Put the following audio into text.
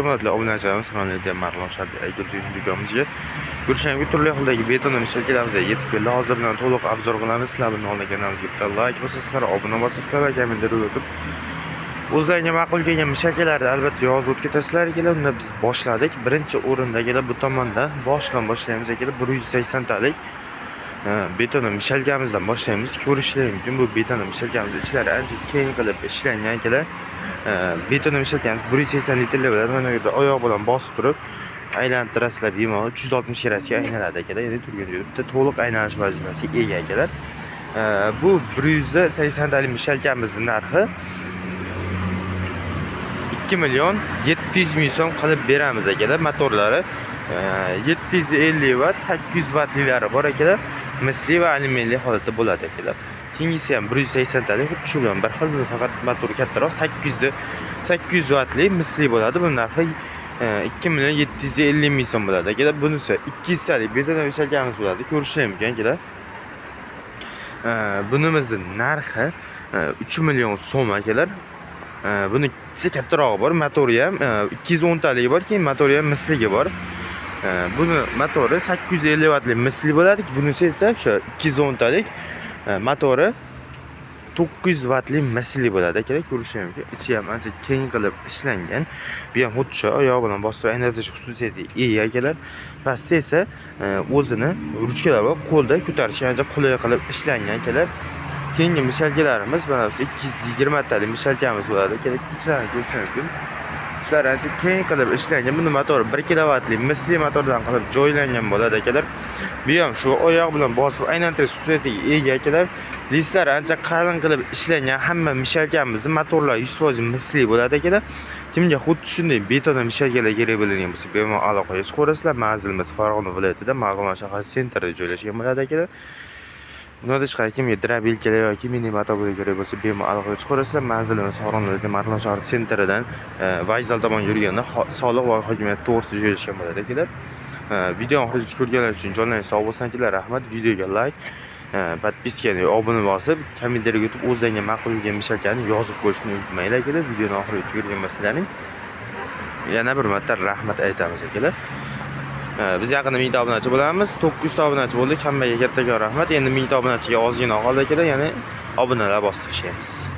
hurmatli obunachilarimiz, kanalda Marlon Shardiy Aygul do'konimizga ko'rishamiz. Turli xildagi beton mishalkarimizga yetib keldi. Hozir bilan to'liq obzor qilamiz. Sizlar bilan oldin kanalımizga bitta like bosasizlar, obuna bo'lsangizlar va kommentlar yozib o'zlaringizga ma'qul kelgan mishalkalarni albatta yozib o'tib ketasizlar ekanlar. Unda biz boshladik. Birinchi o'rindagilar bu tomondan boshlaymiz ekanlar. 180 talik beton mishalkamizdan boshlaymiz. Ko'rishingiz mumkin, bu beton mishalkamiz ichlari ancha keng qilib ishlangan ekanlar. Beton mishalkamiz 180 litrli bo'ladi. Mana bu yerda oyoq bilan bosib turib aylantirasizlar, bemalol 360 gradaga aylanadi ekanlar. Ya'ni turgan joyda bitta to'liq aylanish vazifasiga ega ekanlar. Bu 180 talik mishalkamizning narxi 2 million 700 ming so'm qilib beramiz ekanlar. Motorlari 750 watt, 800 wattliklari bor ekanlar. Misli va alyuminli holatda bo'ladi ekanlar. Keyingisi ham 180 talik, xuddi shu bilan bir xil, bu faqat motori kattaroq, 800 wattli misli bo'ladi. Bu narxi 2 million 750 ming so'm bo'ladi ekanlar. Bunisi 200 talik beton mishalkamiz bo'ladi. Ko'rishingiz mumkin ekanlar. Bunimizning narxi 3 million so'm ekanlar. Buni kattarog'i bor, motori ham 210 talik bor, keyin motori ham misligi bor. Buni motori 850 wattli misli bo'ladi. Bunisi esa o'sha 210 talik motori 900 wattli misli bo'ladi ekan. Ko'rishingiz mumkin. Ichi ham ancha keng qilib ishlangan. Bu ham xuddi shu oyoq bilan bosib aynatish xususiyatiga ega ekanlar. Pastda esa o'zini ruchkalar va qo'lda ko'tarishga ancha qulay qilib ishlangan ekanlar. Keyingi mishalkalarimiz mana bu 220 talik mishalkamiz bo'ladi. Ichlarni ko'rishingiz mumkin. Ishlar ancha keng qilib ishlangan. Buni motori 1 kilovatli misli motordan qilib joylangan bo'ladi ekanlar. Bu ham shu oyoq bilan bosib aylantirish xususiyatiga ega ekanlar. Listlar ancha qalin qilib ishlangan. Hamma mishalkamizning motorlar 100% misli bo'ladi ekanlar. Kimga xuddi shunday beton mishalkalar kerak bo'ladigan bo'lsa, bemalol aloqaga chiqaverasizlar. Manzilimiz Farg'ona viloyatida, Marg'ilon shahar sentrida joylashgan bo'ladi ekanlar. Bundan tashqari kimga drabilkalar yoki mini motobo'y kerak bo'lsa, bemalol aloqaga chiqaverasizlar. Manzilimiz Farg'ona viloyati Marg'ilon shahar sentridan vokzal tomon yurganda soliq va hokimiyat to'g'risida joylashgan bo'ladi ekanlar. Video oxirigacha ko'rganlar uchun jonlaring sog' bo'lsanglar rahmat. Videoga like, podpiskani obuna bosib, kommentariy yutib o'zingizga ma'qul kelgan mishalkani yozib qo'yishni unutmanglar ekanlar. Videoni oxirigacha ko'rgan bo'lsalaring yana bir marta rahmat aytamiz ekanlar. Biz yaqinda 1000 ta obunachi bo'lamiz. 900 ta obunachi bo'ldik. Hammaga kattakon rahmat. Endi 1000 ta obunachiga ozgina qoldi ekanlar, ya'ni obunalar bosib tashlaymiz.